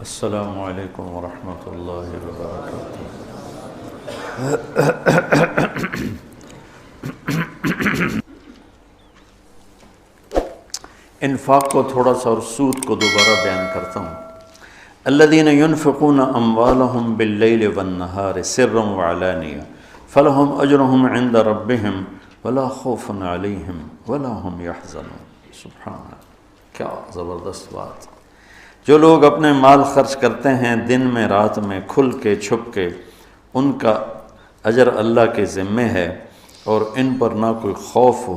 السلام علیکم ورحمۃ اللہ وبرکاتہ۔ انفاق کو تھوڑا سا اور سود کو دوبارہ بیان کرتا ہوں۔ الذین ينفقون اموالهم باللیل والنہار سرا وعلانیہ فلہم اجرہم عند ربہم ولا خوف علیہم ولا هم یحزنون۔ سبحان اللہ، کیا زبردست بات۔ جو لوگ اپنے مال خرچ کرتے ہیں دن میں رات میں کھل کے چھپ کے، ان کا اجر اللہ کے ذمے ہے، اور ان پر نہ کوئی خوف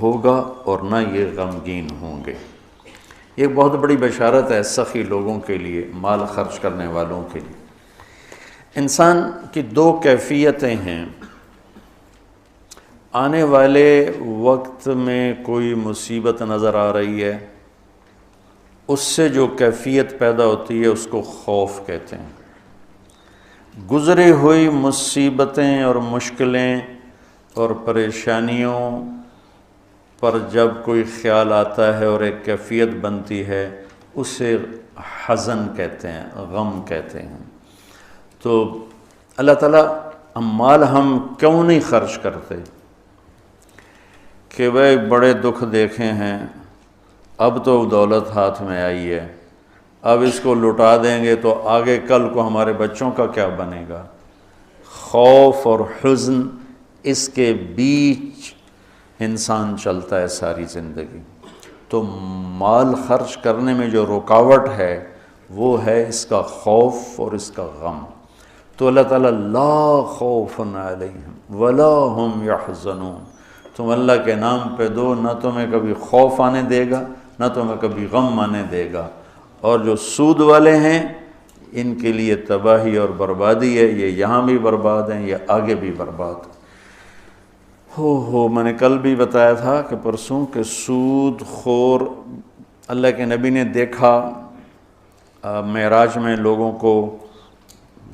ہوگا اور نہ یہ غمگین ہوں گے۔ یہ بہت بڑی بشارت ہے سخی لوگوں کے لیے، مال خرچ کرنے والوں کے لیے۔ انسان کی دو کیفیتیں ہیں۔ آنے والے وقت میں کوئی مصیبت نظر آ رہی ہے، اس سے جو کیفیت پیدا ہوتی ہے اس کو خوف کہتے ہیں۔ گزری ہوئی مصیبتیں اور مشکلیں اور پریشانیوں پر جب کوئی خیال آتا ہے اور ایک کیفیت بنتی ہے، اسے حزن کہتے ہیں، غم کہتے ہیں۔ تو اللہ تعالیٰ مال ہم کیوں نہیں خرچ کرتے کہ وہ بڑے دکھ دیکھے ہیں، اب تو دولت ہاتھ میں آئی ہے، اب اس کو لٹا دیں گے تو آگے کل کو ہمارے بچوں کا کیا بنے گا۔ خوف اور حزن، اس کے بیچ انسان چلتا ہے ساری زندگی۔ تو مال خرچ کرنے میں جو رکاوٹ ہے وہ ہے اس کا خوف اور اس کا غم۔ تو اللہ تعالیٰ لا خوف علیہم ولا هم یحزنون، تم اللہ کے نام پہ دو، نہ تمہیں کبھی خوف آنے دے گا نہ تمہیں کبھی غم آنے دے گا۔ اور جو سود والے ہیں ان کے لیے تباہی اور بربادی ہے، یہ یہاں بھی برباد ہیں، یہ آگے بھی برباد۔ میں نے کل بھی بتایا تھا کہ پرسوں کہ سود خور، اللہ کے نبی نے دیکھا معراج میں لوگوں کو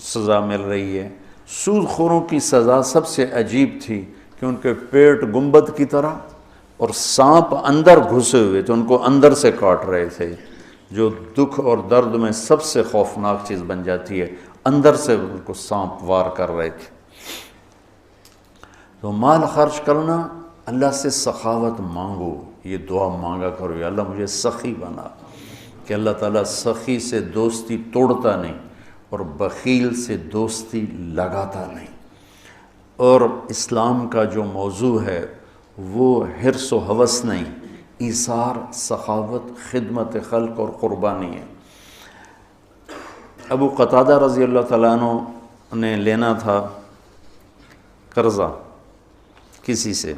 سزا مل رہی ہے۔ سود خوروں کی سزا سب سے عجیب تھی کہ ان کے پیٹ گنبد کی طرح اور سانپ اندر گھسے ہوئے تھے، ان کو اندر سے کاٹ رہے تھے، جو دکھ اور درد میں سب سے خوفناک چیز بن جاتی ہے، اندر سے ان کو سانپ وار کر رہے تھے۔ تو مال خرچ کرنا، اللہ سے سخاوت مانگو، یہ دعا مانگا کرو، یا اللہ مجھے سخی بنا، کہ اللہ تعالیٰ سخی سے دوستی توڑتا نہیں اور بخیل سے دوستی لگاتا نہیں۔ اور اسلام کا جو موضوع ہے وہ حرص و ہوس نہیں، ایثار، سخاوت، خدمت خلق اور قربانی ہے۔ ابو قتادہ رضی اللہ تعالیٰ عنہ نے لینا تھا قرضہ کسی سے،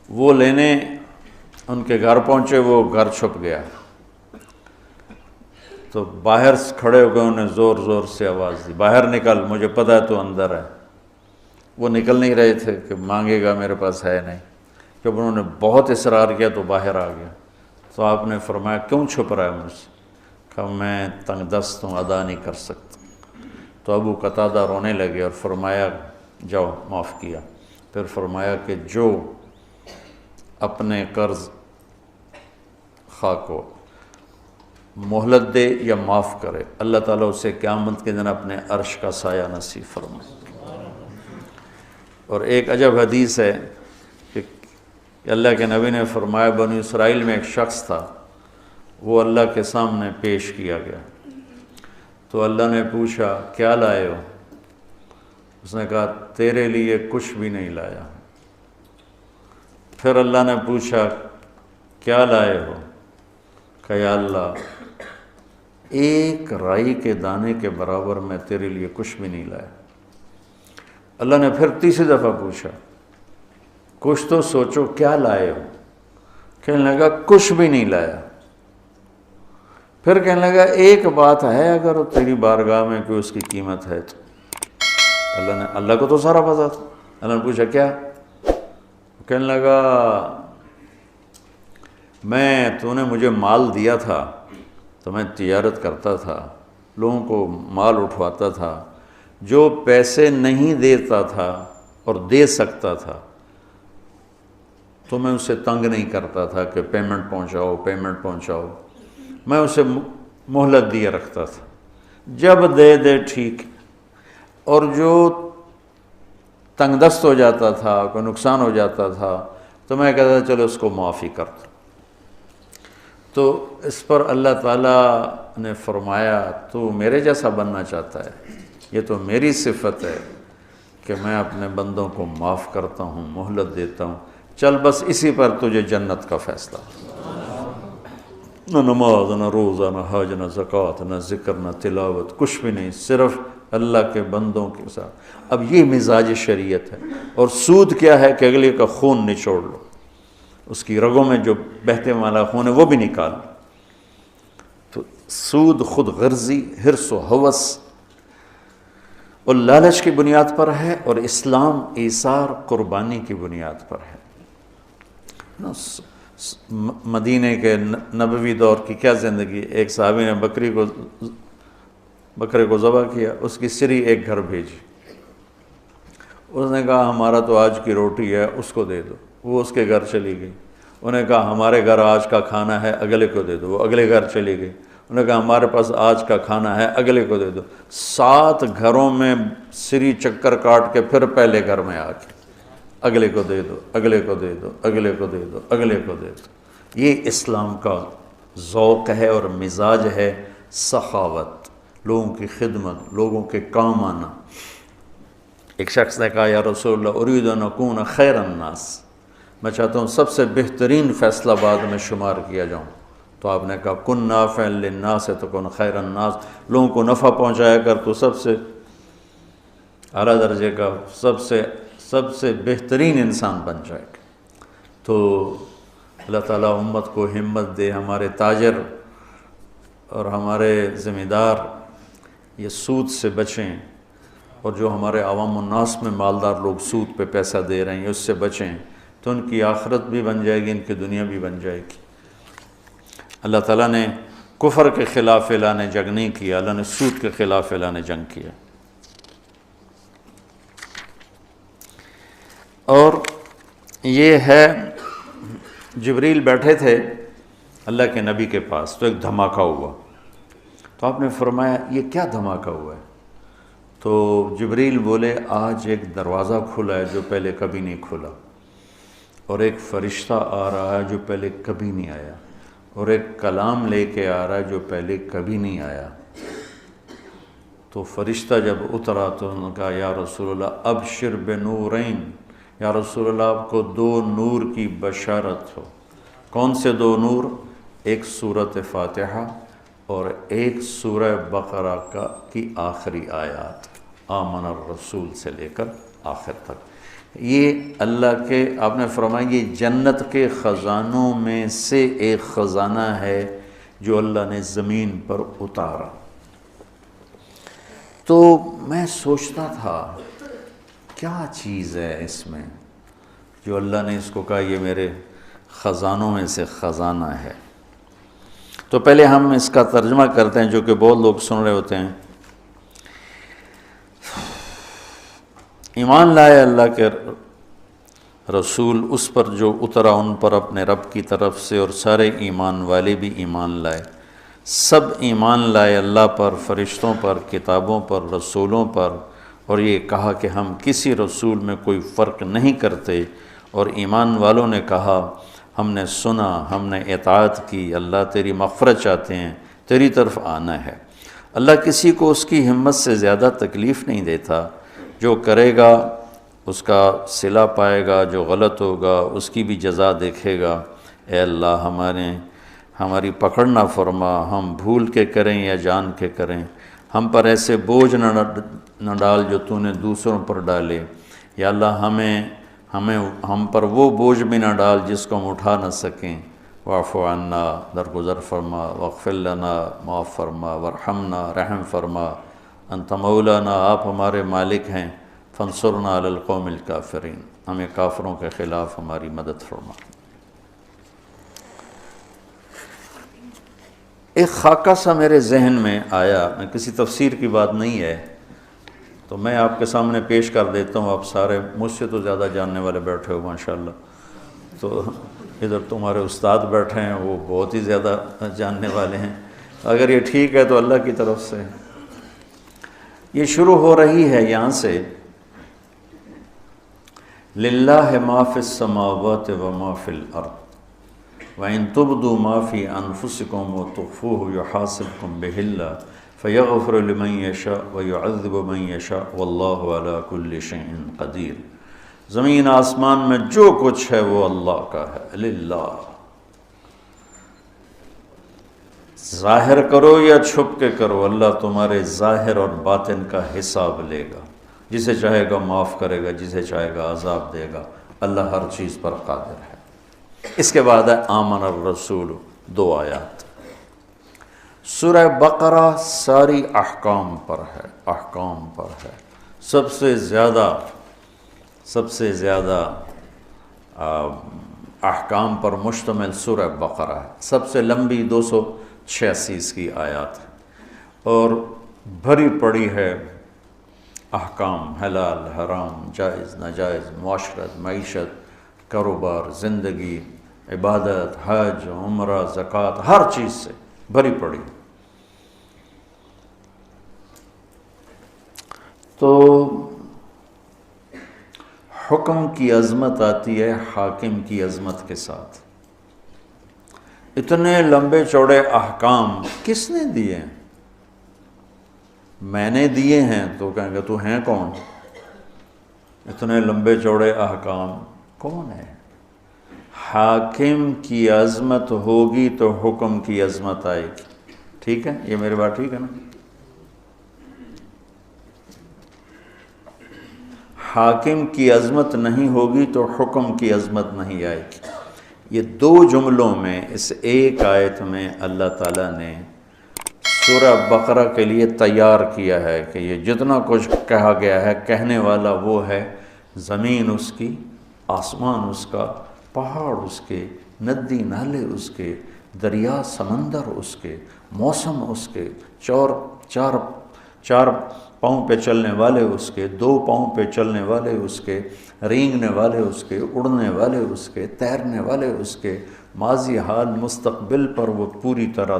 وہ لینے ان کے گھر پہنچے، وہ گھر چھپ گیا، تو باہر کھڑے ہو گئے، انہیں زور زور سے آواز دی، باہر نکل، مجھے پتہ ہے تو اندر ہے۔ وہ نکل نہیں رہے تھے کہ مانگے گا، میرے پاس ہے نہیں۔ جب انہوں نے بہت اصرار کیا تو باہر آ گیا۔ تو آپ نے فرمایا کیوں چھپ رہا ہے مجھ سے؟ کہا میں تنگ دست ہوں، ادا نہیں کر سکتا۔ تو ابو قتادہ رونے لگے اور فرمایا جاؤ، معاف کیا۔ پھر فرمایا کہ جو اپنے قرض خواہ کو مہلت دے یا معاف کرے، اللہ تعالیٰ اسے قیامت کے دن اپنے عرش کا سایہ نصیب فرمائے۔ اور ایک عجب حدیث ہے کہ اللہ کے نبی نے فرمایا بنی اسرائیل میں ایک شخص تھا، وہ اللہ کے سامنے پیش کیا گیا، تو اللہ نے پوچھا کیا لائے ہو؟ اس نے کہا تیرے لیے کچھ بھی نہیں لایا۔ پھر اللہ نے پوچھا کیا لائے ہو؟ کہ یا اللہ ایک رائی کے دانے کے برابر میں تیرے لیے کچھ بھی نہیں لایا۔ اللہ نے پھر تیسری دفعہ پوچھا کچھ تو سوچو کیا لائے ہو؟ کہنے لگا کچھ بھی نہیں لایا۔ پھر کہنے لگا ایک بات ہے اگر تیری بارگاہ میں کوئی اس کی قیمت ہے تو۔ اللہ کو تو سارا پتہ تھا۔ اللہ نے پوچھا کیا؟ کہنے لگا تو نے مجھے مال دیا تھا تو میں تجارت کرتا تھا، لوگوں کو مال اٹھواتا تھا، جو پیسے نہیں دیتا تھا اور دے سکتا تھا تو میں اسے تنگ نہیں کرتا تھا کہ پیمنٹ پہنچاؤ، میں اسے مہلت دیے رکھتا تھا، جب دے ٹھیک، اور جو تنگ دست ہو جاتا تھا، کوئی نقصان ہو جاتا تھا، تو میں کہتا تھا چلو اس کو معافی کر دو۔ تو اس پر اللہ تعالیٰ نے فرمایا تو میرے جیسا بننا چاہتا ہے، یہ تو میری صفت ہے کہ میں اپنے بندوں کو معاف کرتا ہوں، مہلت دیتا ہوں، چل بس اسی پر تجھے جنت کا فیصلہ۔ نہ نماز، نہ روزہ، نہ حج، نہ زکوٰۃ، نہ ذکر، نہ تلاوت، کچھ بھی نہیں، صرف اللہ کے بندوں کے ساتھ۔ اب یہ مزاج شریعت ہے۔ اور سود کیا ہے کہ اگلے کا خون نچوڑ لو، اس کی رگوں میں جو بہتے والا خون ہے وہ بھی نکال لو۔ تو سود خود غرضی، حرص و ہوس اور لالچ کی بنیاد پر ہے، اور اسلام ایثار، قربانی کی بنیاد پر ہے۔ مدینے کے نبوی دور کی کیا زندگی، ایک صحابی نے بکرے کو ذبح کیا، اس کی سری ایک گھر بھیجی، اس نے کہا ہمارا تو آج کی روٹی ہے، اس کو دے دو، وہ اس کے گھر چلی گئی۔ انہوں نے کہا ہمارے گھر آج کا کھانا ہے، اگلے کو دے دو، وہ اگلے گھر چلی گئی۔ انہوں نے کہا ہمارے پاس آج کا کھانا ہے، اگلے کو دے دو۔ 7 گھروں میں سری چکر کاٹ کے پھر پہلے گھر میں آ کے اگلے کو دے دو، اگلے کو دے دو، اگلے کو دے دو، اگلے کو دے دو۔ یہ اسلام کا ذوق ہے اور مزاج ہے، سخاوت، لوگوں کی خدمت، لوگوں کے کام آنا۔ ایک شخص نے کہا یا رسول اللہ ارید ان اکون خیر الناس، میں چاہتا ہوں سب سے بہترین فیصلہ بعد میں شمار کیا جاؤں۔ تو آپ نے کہا کن نافعا للناس تکن خیر الناس، لوگوں کو نفع پہنچایا کر تو سب سے اعلیٰ درجے کا، سب سے بہترین انسان بن جائے گا۔ تو اللہ تعالیٰ امت کو ہمت دے، ہمارے تاجر اور ہمارے ذمہ دار یہ سود سے بچیں، اور جو ہمارے عوام الناس میں مالدار لوگ سود پہ پیسہ دے رہے ہیں اس سے بچیں، تو ان کی آخرت بھی بن جائے گی، ان کی دنیا بھی بن جائے گی۔ اللہ تعالیٰ نے کفر کے خلاف اعلان جنگ نہیں کیا، اللہ نے سود کے خلاف اعلان جنگ کیا۔ اور یہ ہے جبریل بیٹھے تھے اللہ کے نبی کے پاس، تو ایک دھماکہ ہوا، تو آپ نے فرمایا یہ کیا دھماکہ ہوا ہے؟ تو جبریل بولے آج ایک دروازہ کھلا ہے جو پہلے کبھی نہیں کھلا، اور ایک فرشتہ آ رہا ہے جو پہلے کبھی نہیں آیا، اور ایک کلام لے کے آ رہا ہے جو پہلے کبھی نہیں آیا۔ تو فرشتہ جب اترا تو انہوں نے کہا یا رسول اللہ ابشر بنورین، یا رسول اللہ آپ کو 2 نور کی بشارت ہو۔ کون سے 2 نور؟ ایک سورۃ فاتحہ اور ایک سورہ بقرہ کی آخری آیات، آمن الرسول سے لے کر آخر تک۔ یہ اللہ کے، آپ نے فرمایا یہ جنت کے خزانوں میں سے ایک خزانہ ہے جو اللہ نے زمین پر اتارا۔ تو میں سوچتا تھا کیا چیز ہے اس میں جو اللہ نے اس کو کہا یہ میرے خزانوں میں سے خزانہ ہے۔ تو پہلے ہم اس کا ترجمہ کرتے ہیں جو کہ بہت لوگ سن رہے ہوتے ہیں۔ ایمان لائے اللہ کے رسول اس پر جو اترا ان پر اپنے رب کی طرف سے، اور سارے ایمان والے بھی ایمان لائے، سب ایمان لائے اللہ پر، فرشتوں پر، کتابوں پر، رسولوں پر، اور یہ کہا کہ ہم کسی رسول میں کوئی فرق نہیں کرتے، اور ایمان والوں نے کہا ہم نے سنا، ہم نے اطاعت کی، اللہ تیری مغفرت چاہتے ہیں، تیری طرف آنا ہے۔ اللہ کسی کو اس کی ہمت سے زیادہ تکلیف نہیں دیتا، جو کرے گا اس کا صلہ پائے گا، جو غلط ہوگا اس کی بھی جزا دیکھے گا۔ اے اللہ ہماری پکڑ نہ فرما، ہم بھول کے کریں یا جان کے کریں، ہم پر ایسے بوجھ نہ ڈال جو تو نے دوسروں پر ڈالے، یا اللہ ہم پر وہ بوجھ بھی نہ ڈال جس کو ہم اٹھا نہ سکیں۔ واعف عنا، درگزر فرما، واغفر لنا، معاف فرما، وارحمنا، رحم فرما، انت مولانا، آپ ہمارے مالک ہیں، فانصرنا علی القوم الکافرین، ہمیں کافروں کے خلاف ہماری مدد فرما۔ ایک خاکہ سا میرے ذہن میں آیا، میں کسی تفسیر کی بات نہیں ہے تو میں آپ کے سامنے پیش کر دیتا ہوں، آپ سارے مجھ سے تو زیادہ جاننے والے بیٹھے ہو ماشاءاللہ، تو ادھر تمہارے استاد بیٹھے ہیں وہ بہت ہی زیادہ جاننے والے ہیں، اگر یہ ٹھیک ہے تو اللہ کی طرف سے یہ شروع ہو رہی ہے یہاں سے، للہ ما فی السماوات و ما فی الارض وَإِن تُبْدُوا مَا فِي أَنفُسِكُمْ وَتُخْفُوهُ يُحَاسِبْكُم بِهِ اللَّهُ فَيَغْفِرُ لِمَن يَشَاءُ وَيُعَذِّبُ مَن يَشَاءُ وَاللَّهُ عَلَى كُلِّ شَيْءٍ قَدِيرٌ۔ زمین آسمان میں جو کچھ ہے وہ اللہ کا ہے، للہ، ظاہر کرو یا چھپ کے کرو، اللہ تمہارے ظاہر اور باطن کا حساب لے گا، جسے چاہے گا معاف کرے گا، جسے چاہے گا عذاب دے گا، اللہ ہر چیز پر قادر ہے۔ اس کے بعد ہے آمن الرسول، 2 آیات۔ سورہ بقرہ ساری احکام پر ہے، احکام پر ہے، سب سے زیادہ احکام پر مشتمل سورہ بقرہ ہے، سب سے لمبی 286 اس کی آیات ہے، اور بھری پڑی ہے احکام، حلال حرام، جائز ناجائز، معاشرت، معیشت، کاروبار، زندگی، عبادت، حج، عمرہ، زکوٰۃ، ہر چیز سے بھری پڑی۔ تو حکم کی عظمت آتی ہے حاکم کی عظمت کے ساتھ۔ اتنے لمبے چوڑے احکام کس نے دیے ہیں؟ میں نے دیے ہیں، تو کہیں گے تو ہیں کون؟ اتنے لمبے چوڑے احکام کون ہے؟ حاکم کی عظمت ہوگی تو حکم کی عظمت آئے گی، ٹھیک ہے؟ یہ میری بات ٹھیک ہے نا؟ حاکم کی عظمت نہیں ہوگی تو حکم کی عظمت نہیں آئے گی۔ یہ 2 جملوں میں، اس ایک آیت میں اللہ تعالیٰ نے سورہ بقرہ کے لیے تیار کیا ہے کہ یہ جتنا کچھ کہا گیا ہے، کہنے والا وہ ہے، زمین اس کی، آسمان اس کا، پہاڑ اس کے، ندی نالے اس کے، دریا سمندر اس کے، موسم اس کے، چار پاؤں پہ چلنے والے اس کے، 2 پاؤں پہ چلنے والے اس کے، رینگنے والے اس کے، اڑنے والے اس کے، تیرنے والے اس کے، ماضی حال مستقبل پر وہ پوری طرح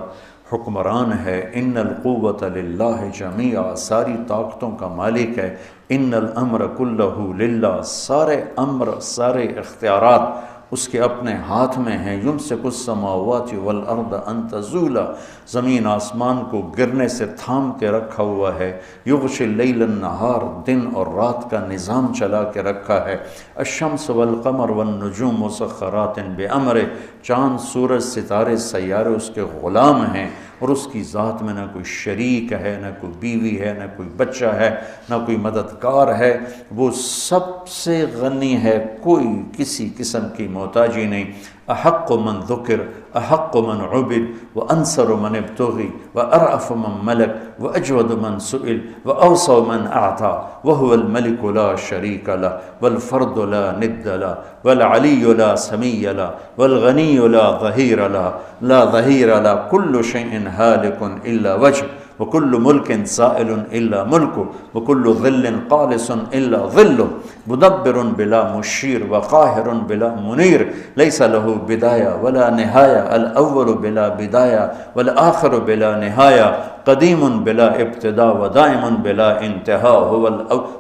حکمران ہے۔ ان القوۃ للہ جمیعا، ساری طاقتوں کا مالک ہے۔ ان الامر کلہ للہ، سارے امر، سارے اختیارات اس کے اپنے ہاتھ میں ہیں۔ یمسک السماوات والارض ان تزولا، زمین آسمان کو گرنے سے تھام کے رکھا ہوا ہے۔ یغشی اللیل النہار، دن اور رات کا نظام چلا کے رکھا ہے۔ الشمس والقمر والنجوم مسخرات بامرہ، چاند، سورج، ستارے، سیارے اس کے غلام ہیں، اور اس کی ذات میں نہ کوئی شریک ہے، نہ کوئی بیوی ہے، نہ کوئی بچہ ہے، نہ کوئی مددگار ہے۔ وہ سب سے غنی ہے، کوئی کسی قسم کی محتاجی نہیں۔ احق من ذکر، احق من عبد، وانصر من ابتغی، وارأف من ملک، واجود من سئل، واوصى من اعطى، وهو الملك لا شريك له، والفرد لا ند له، والعلي لا سمي له، والغني لا ظهير له، لا ظهير له، كل شيء هالك الا وجهه، وكل ملك زائل الا ملكه، وكل ظل قالص الا ظله، مدبر بلا مشير، وقاهر بلا منير، ليس له بداية ولا نهاية، الأول بلا بداية والآخر بلا نهاية، قديم بلا ابتداء ودائم بلا انتهاء، هو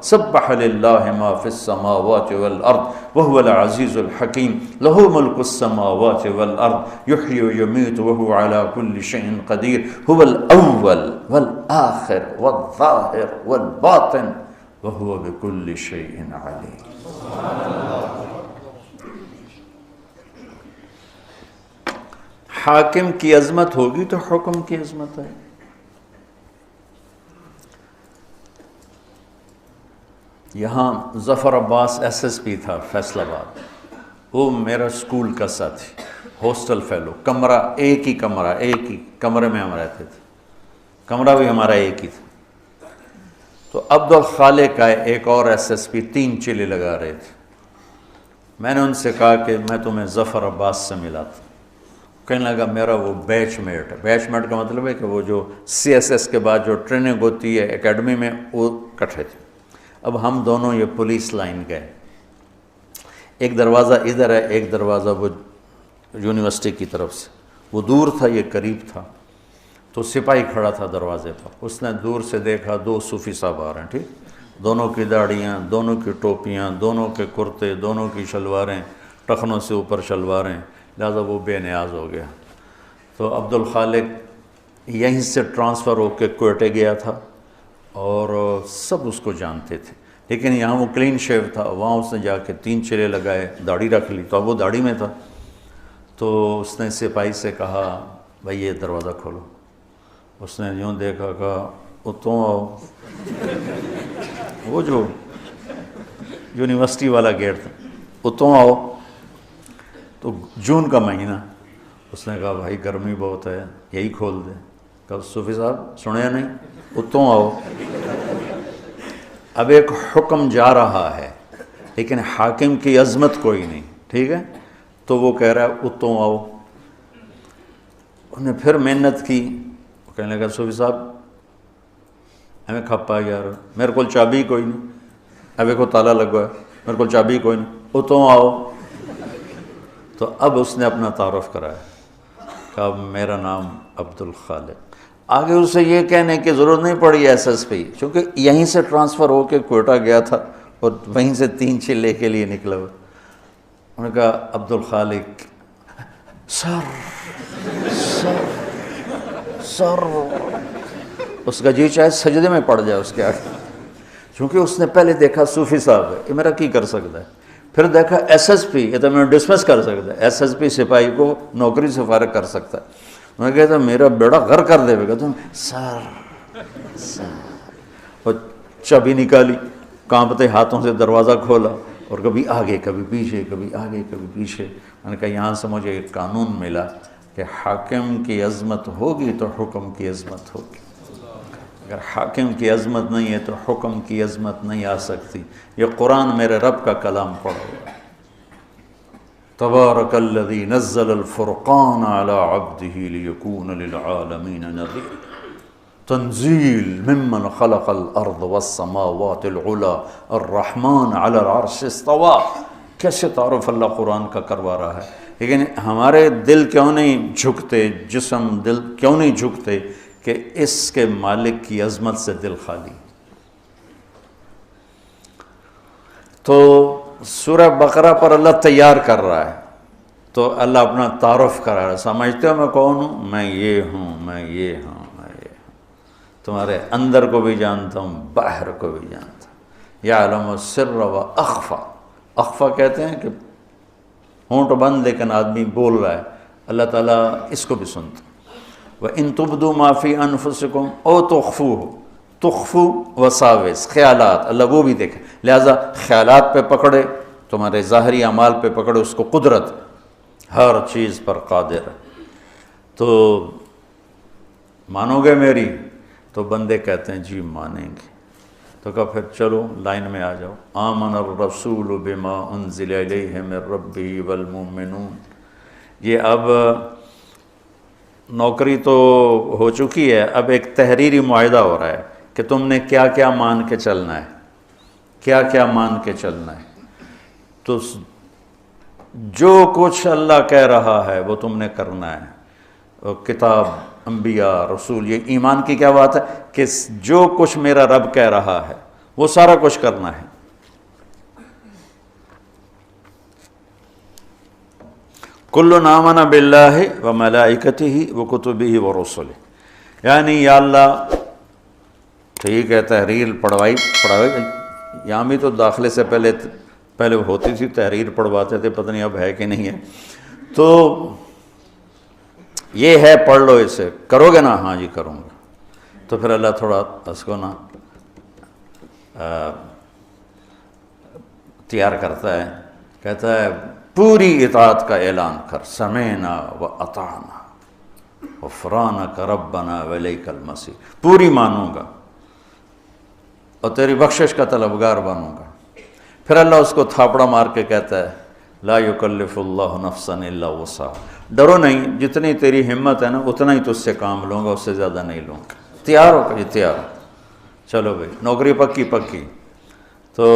سبح لله ما في السماوات والأرض وهو العزيز الحكيم، له ملك السماوات والأرض، يحيي ويميت وهو على كل شيء قدير، هو الأول والآخر والظاهر والباطن وهو بكل شيء عليم۔ حاکم کی عظمت ہوگی تو حکم کی عظمت ہے۔ یہاں ظفر عباس SSP تھا فیصل آباد، وہ میرا اسکول کا ساتھی، ہاسٹل فیلو، کمرہ ایک ہی کمرے میں ہم رہتے تھے، کمرہ بھی ہمارا ایک ہی تھا۔ تو عبد الخالق آئے، ایک اور SSP، 3 چلے لگا رہے تھے۔ میں نے ان سے کہا کہ میں تمہیں ظفر عباس سے ملاتا ہوں۔ کہنے لگا میرا وہ بیچ میٹ ہے۔ بیچ میٹ کا مطلب ہے کہ وہ جو CSS کے بعد جو ٹریننگ ہوتی ہے اکیڈمی میں، وہ کٹھے تھے۔ اب ہم دونوں یہ پولیس لائن گئے، ایک دروازہ ادھر ہے، ایک دروازہ وہ یونیورسٹی کی طرف سے، وہ دور تھا، یہ قریب تھا۔ تو سپاہی کھڑا تھا دروازے پر، اس نے دور سے دیکھا 2 صوفی صاحب آ رہے ہیں، ٹھیک، دونوں کی داڑھیاں، دونوں کی ٹوپیاں، دونوں کے کرتے، دونوں کی شلواریں، ٹخنوں سے اوپر شلواریں، لہذا وہ بے نیاز ہو گیا۔ تو عبد الخالق یہیں سے ٹرانسفر ہو کے کوئٹے گیا تھا اور سب اس کو جانتے تھے، لیکن یہاں وہ کلین شیو تھا، وہاں اس نے جا کے 3 چلے لگائے، داڑھی رکھ لی، تو اب وہ داڑھی میں تھا۔ تو اس نے سپاہی سے کہا بھائی یہ دروازہ کھولو۔ اس نے یوں دیکھا، کہا اتوں آؤ، وہ جو یونیورسٹی والا گیٹ تھا، اتوں آؤ۔ تو جون کا مہینہ، اس نے کہا بھائی گرمی بہت ہے، یہی کھول دے۔ کہا صوفی صاحب سنیا نہیں، اتوں آؤ۔ اب ایک حکم جا رہا ہے لیکن حاکم کی عظمت کوئی نہیں، ٹھیک ہے، تو وہ کہہ رہا ہے اتوں آؤ۔ انہوں نے پھر محنت کی، کہنے لگا صوفی صاحب ہمیں کھپا یار، میرے کو چابی کوئی نہیں، اب ایک تالا لگا ہے، میرے کو چابی کوئی نہیں، اتوں آؤ۔ تو اب اس نے اپنا تعارف کرایا، کہا میرا نام عبد الخالق۔ آگے اسے یہ کہنے کی ضرورت نہیں پڑی ایس ایس پی، چونکہ یہیں سے ٹرانسفر ہو کے کوئٹہ گیا تھا اور وہیں سے 3 چلے کے لیے نکلا ہوا۔ انہوں نے کہا عبد الخالق، سر سر سر، اس کا جی چاہے سجدے میں پڑ جائے اس کے آگے، چونکہ اس نے پہلے دیکھا صوفی صاحب ہے، یہ میرا کی کر سکتا ہے، پھر دیکھا ایس ایس پی، یہ تو میں ڈسمس کر سکتا ہے، ایس ایس پی سپاہی کو نوکری سے فارغ کر سکتا ہے۔ میں کہتا میرا بیڑا غر کر دے گا، تم سر سر، اور چابی نکالی، کانپتے ہاتھوں سے دروازہ کھولا، اور کبھی آگے کبھی پیچھے، کبھی آگے کبھی پیچھے۔ میں نے کہا یہاں سے مجھے ایک قانون ملا کہ حاکم کی عظمت ہوگی تو حکم کی عظمت ہوگی، اگر حاکم کی عظمت نہیں ہے تو حکم کی عظمت نہیں آ سکتی۔ یہ قرآن میرے رب کا کلام پڑھو، تبارک الذی نزل الفرقان علی عبدہ لیکون للعالمین نذیر، تنزیل ممن خلق الارض والسماوات العلی الرحمن علی العرش استوی۔ کیسے تعارف اللہ قرآن کا کروا رہا ہے، لیکن ہمارے دل کیوں نہیں جھکتے، جسم دل کیوں نہیں جھکتے کہ اس کے مالک کی عظمت سے دل خالی۔ تو سورہ بقرہ پر اللہ تیار کر رہا ہے، تو اللہ اپنا تعارف کرا رہا ہے، سمجھتے ہو میں کون ہوں، میں یہ ہوں، میں یہ ہوں، میں یہ ہوں، تمہارے اندر کو بھی جانتا ہوں، باہر کو بھی جانتا ہوں، یعلم السر و اخفا۔ اخفا کہتے ہیں کہ ہونٹ بند لیکن آدمی بول رہا ہے، اللہ تعالیٰ اس کو بھی سنتا۔ وَإِن تُبْدُوا مَا فِي أَنفُسِكُمْ أَوْ تُخْفُوهُ، تخفو وساوس، خیالات، اللہ وہ بھی دیکھے، لہٰذا خیالات پہ پکڑے، تمہارے ظاہری اعمال پہ پکڑے، اس کو قدرت ہر چیز پر قادر ہے۔ تو مانو گے میری؟ تو بندے کہتے ہیں جی مانیں گے۔ تو کہا پھر چلو لائن میں آ جاؤ، آمن الرسول بما انزل الیہ من ربہ والمؤمنون۔ یہ اب نوکری تو ہو چکی ہے، اب ایک تحریری معاہدہ ہو رہا ہے کہ تم نے کیا کیا مان کے چلنا ہے، کیا کیا مان کے چلنا ہے۔ تو جو کچھ اللہ کہہ رہا ہے وہ تم نے کرنا ہے، کتاب، انبیاء، رسول، یہ ایمان کی کیا بات ہے کہ جو کچھ میرا رب کہہ رہا ہے وہ سارا کچھ کرنا ہے۔ کل آمن باللہ وملائکتہ وکتبہ ورسلہ، یعنی یا اللہ ٹھیک ہے تحریر پڑھوائی یہاں بھی تو داخلے سے پہلے ہوتی تھی، تحریر پڑھواتے تھے، پتہ نہیں اب ہے کہ نہیں ہے۔ تو یہ ہے پڑھ لو، اسے کرو گے نا؟ ہاں جی کروں گا۔ تو پھر اللہ تھوڑا اس کو نا تیار کرتا ہے، کہتا ہے پوری اطاعت کا اعلان کر، سمعنا و اطعنا غفرانک ربنا والیک المصیر، پوری مانوں گا اور تیری بخشش کا طلبگار بنوں گا۔ پھر اللہ اس کو تھاپڑا مار کے کہتا ہے لا یکلف اللہ نفسا الا وسعہا، ڈرو نہیں، جتنی تیری ہمت ہے نا اتنا ہی تجھ سے کام لوں گا، اس سے زیادہ نہیں لوں گا۔ تیار ہو کہ تیار ہو، چلو بھائی نوکری پکی۔ تو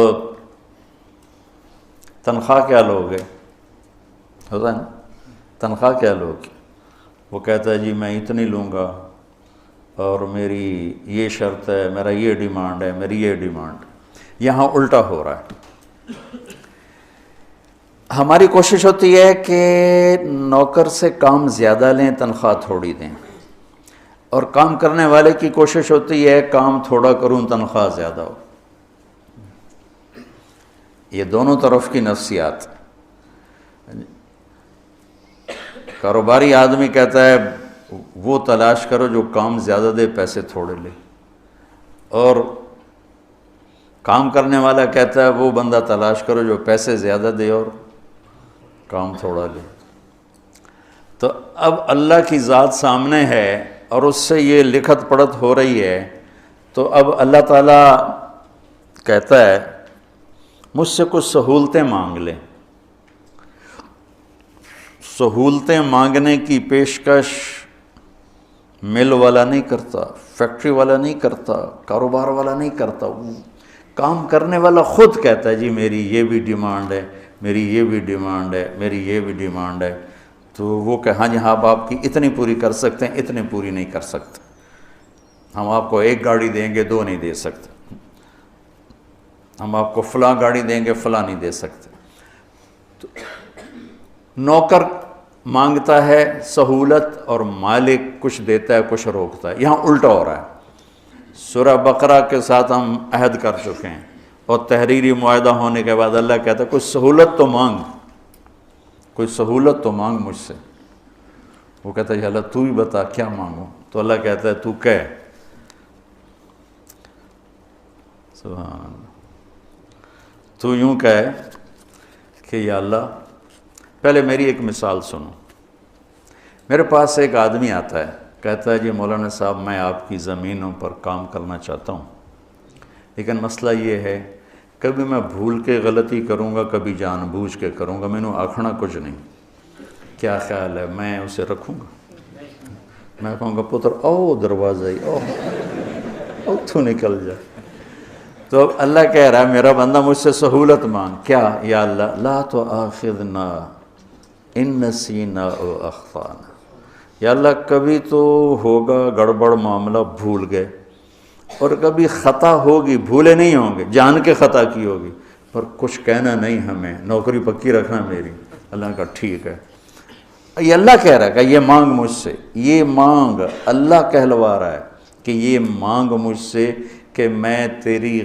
تنخواہ کیا لوگے؟ ہوتا ہے نا، تنخواہ کیا لوگے؟ وہ کہتا ہے جی میں اتنی لوں گا اور میری یہ شرط ہے، میرا یہ ڈیمانڈ ہے، میری یہ ڈیمانڈ ہے۔ یہاں الٹا ہو رہا ہے۔ ہماری کوشش ہوتی ہے کہ نوکر سے کام زیادہ لیں، تنخواہ تھوڑی دیں، اور کام کرنے والے کی کوشش ہوتی ہے کام تھوڑا کروں، تنخواہ زیادہ ہو۔ یہ دونوں طرف کی نفسیات۔ کاروباری آدمی کہتا ہے وہ تلاش کرو جو کام زیادہ دے، پیسے تھوڑے لے، اور کام کرنے والا کہتا ہے وہ بندہ تلاش کرو جو پیسے زیادہ دے اور کام تھوڑا لے۔ تو اب اللہ کی ذات سامنے ہے اور اس سے یہ لکھت پڑھت ہو رہی ہے، تو اب اللہ تعالیٰ کہتا ہے مجھ سے کچھ سہولتیں مانگ لیں۔ سہولتیں مانگنے کی پیشکش مل والا نہیں کرتا، فیکٹری والا نہیں کرتا، کاروبار والا نہیں کرتا، وہ کام کرنے والا خود کہتا ہے جی میری یہ بھی ڈیمانڈ ہے، میری یہ بھی ڈیمانڈ ہے، میری یہ بھی ڈیمانڈ ہے۔ تو وہ کہ ہاں جی ہاں آپ کی اتنی پوری کر سکتے ہیں، اتنی پوری نہیں کر سکتے، ہم آپ کو ایک گاڑی دیں گے، دو نہیں دے سکتے، ہم آپ کو فلاں گاڑی دیں گے، فلاں نہیں دے سکتے۔ تو نوکر مانگتا ہے سہولت اور مالک کچھ دیتا ہے، کچھ روکتا ہے۔ یہاں الٹا ہو رہا ہے۔ سورہ بقرہ کے ساتھ ہم عہد کر چکے ہیں، اور تحریری معاہدہ ہونے کے بعد اللہ کہتا ہے کچھ سہولت تو مانگ، کوئی سہولت تو مانگ مجھ سے۔ وہ کہتا ہے اللہ تو ہی بتا کیا مانگوں؟ تو اللہ کہتا ہے تو کہہ، سبحان اللہ، تو یوں کہے کہ یا اللہ، پہلے میری ایک مثال سنو۔ میرے پاس ایک آدمی آتا ہے، کہتا ہے جی مولانا صاحب میں آپ کی زمینوں پر کام کرنا چاہتا ہوں، لیکن مسئلہ یہ ہے کبھی میں بھول کے غلطی کروں گا، کبھی جان بوجھ کے کروں گا، میں نے آکھنا کچھ نہیں، کیا خیال ہے میں اسے رکھوں گا؟ میں کہوں گا پتر او دروازہ ہی او تو نکل جائے۔ تو اللہ کہہ رہا ہے میرا بندہ مجھ سے سہولت مانگ، کیا؟ یا اللہ لا تؤاخذنا ان نسینا او اخطانا، یا اللہ کبھی تو ہوگا گڑبڑ معاملہ، بھول گئے، اور کبھی خطا ہوگی، بھولے نہیں ہوں گے، جان کے خطا کی ہوگی، پر کچھ کہنا نہیں ہمیں، نوکری پکی رکھنا میری۔ اللہ کا ٹھیک ہے۔ یہ اللہ کہہ رہا ہے کہ یہ مانگ مجھ سے، یہ مانگ، اللہ کہلوا رہا ہے کہ یہ مانگ مجھ سے کہ میں تیری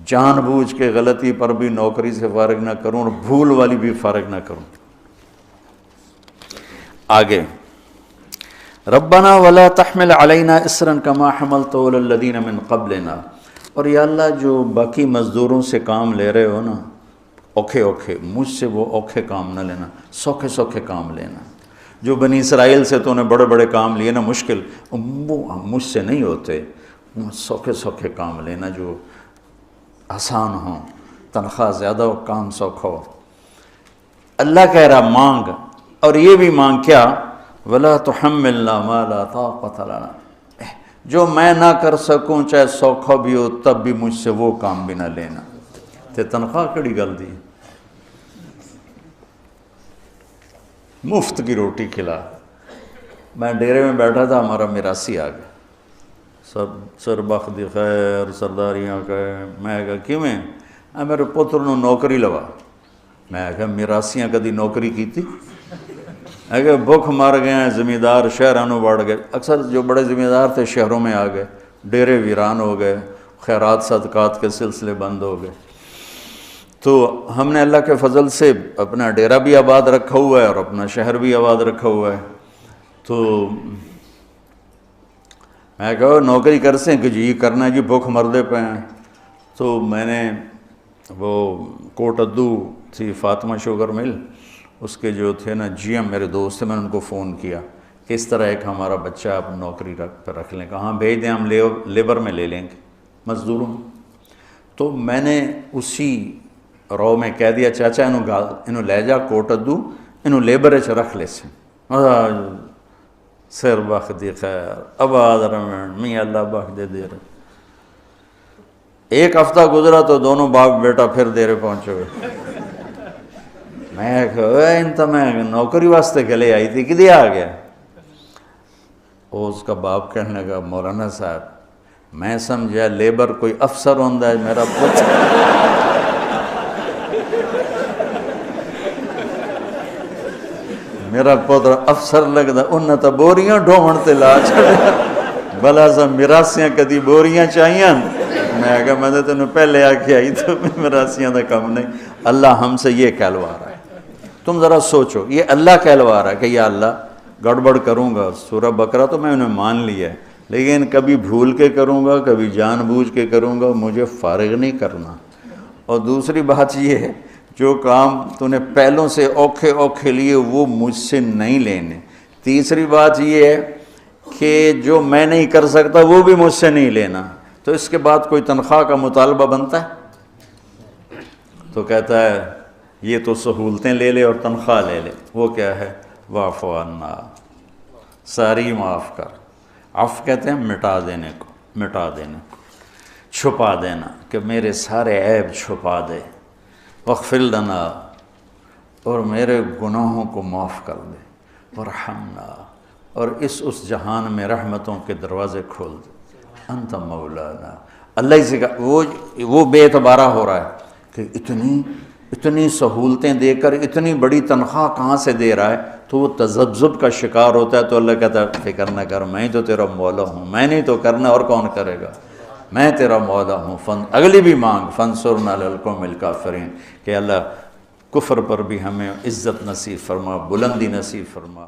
جان بوجھ کے غلطی پر بھی نوکری سے فارغ نہ کروں اور بھول والی بھی فارغ نہ کروں۔ آگے ربنا ولا تحمل علینا اسرا کما حملته علی الذین من قبلنا، اور یا اللہ جو باقی مزدوروں سے کام لے رہے ہو نا اوکھے اوکھے، مجھ سے وہ اوکھے کام نہ لینا، سوکھے سوکھے کام لینا۔ جو بنی اسرائیل سے تو نے بڑے بڑے کام لیے نا مشکل، وہ مجھ سے نہیں ہوتے، سوکھے سوکھے کام لینا جو آسان ہوں، تنخواہ زیادہ ہو، کام سوکھا ہو۔ اللہ کہہ رہا مانگ، اور یہ بھی مانگ کیا؟ ولا تحملنا ما لا طاقت لنا، جو میں نہ کر سکوں چاہے سوکھا بھی ہو تب بھی مجھ سے وہ کام بھی نہ لینا۔ تے تنخواہ کڑی گل دی، مفت کی روٹی کھلا۔ میں ڈیرے میں بیٹھا تھا، ہمارا میراثی آ گیا، سب سر بخت دی خیر سرداریاں کہے، میں کہا کیوں میں؟ میرے پتر نو نوکری لوا۔ میں کہا میراسیاں کدی نوکری کی تھی؟ کہ بھوک مار گئے ہیں، زمیندار شہرانوں بڑھ گئے، اکثر جو بڑے زمیندار تھے شہروں میں آ گئے، ڈیرے ویران ہو گئے، خیرات صدقات کے سلسلے بند ہو گئے۔ تو ہم نے اللہ کے فضل سے اپنا ڈیرہ بھی آباد رکھا ہوا ہے اور اپنا شہر بھی آباد رکھا ہوا ہے۔ تو میں کہا نوکری کر سیں کہ جی کرنا ہے جی، بھوک مردے پہ ہیں۔ تو میں نے وہ کوٹ ادو تھی فاطمہ شوگر مل، اس کے جو تھے نا جی ایم میرے دوست تھے، میں نے ان کو فون کیا کہ اس طرح ایک ہمارا بچہ آپ نوکری پہ رکھ لیں، کہاں بھیج دیں، ہم لیبر میں لے لیں گے، مزدوروں میں۔ تو میں نے اسی رو میں کہہ دیا چاچا انہوں لے جا کوٹ ادو، انہوں لیبر چ رکھ لے سے، سر بخ دی خیر آباد رمن میاں اللہ بخ دے دے رہے۔ ایک ہفتہ گزرا تو دونوں باپ بیٹا پھر دیرے پہنچے ہوئے۔ میں کہ میں نوکری واسطے گلے آئی تھی کدے آ گیا؟ اس کا باپ کہنے لگا مولانا صاحب میں سمجھا لیبر کوئی افسر ہوندا ہے، میرا پتر میرا پتر افسر لگدا، انہیں تو بوریاں ڈھومن تے لا چھڑیا، بلا سا میراسیاں کدی بوریاں چاہیاں؟ میں کہا میں نے تینوں پہلے آکے آئی تو میراسیاں دا کم نہیں۔ اللہ ہم سے یہ کہلوا رہا ہے۔ تم ذرا سوچو، یہ اللہ کہلوا رہا ہے کہ یا اللہ گڑبڑ کروں گا، سورہ بقرہ تو میں انہیں مان لیا ہے، لیکن کبھی بھول کے کروں گا، کبھی جان بوجھ کے کروں گا، مجھے فارغ نہیں کرنا۔ اور دوسری بات یہ ہے جو کام تو نے پہلوں سے اوکھے اوکھے لیے وہ مجھ سے نہیں لینے۔ تیسری بات یہ ہے کہ جو میں نہیں کر سکتا وہ بھی مجھ سے نہیں لینا۔ تو اس کے بعد کوئی تنخواہ کا مطالبہ بنتا ہے؟ تو کہتا ہے یہ تو سہولتیں لے لے اور تنخواہ لے لے۔ وہ کیا ہے؟ واعف عنا، ساری معاف کر۔ عفو کہتے ہیں مٹا دینے کو، مٹا دینے کو، چھپا دینا، کہ میرے سارے عیب چھپا دے۔ واغفر لنا، اور میرے گناہوں کو معاف کر دے۔ وارحمنا، اور اس جہان میں رحمتوں کے دروازے کھول دے۔ انت مولانا، اللہ ہی سے وہ بے اعتبارہ ہو رہا ہے کہ اتنی سہولتیں دے کر اتنی بڑی تنخواہ کہاں سے دے رہا ہے، تو وہ تذبذب کا شکار ہوتا ہے۔ تو اللہ کہتا ہے فکر نہ کر، میں ہی تو تیرا مولا ہوں، میں نہیں تو کرنا اور کون کرے گا، میں تیرا مولا ہوں۔ اگلی بھی مانگ فانصرنا علی القوم الکافرین، کہ اللہ کفر پر بھی ہمیں عزت نصیب فرما، بلندی نصیب فرما۔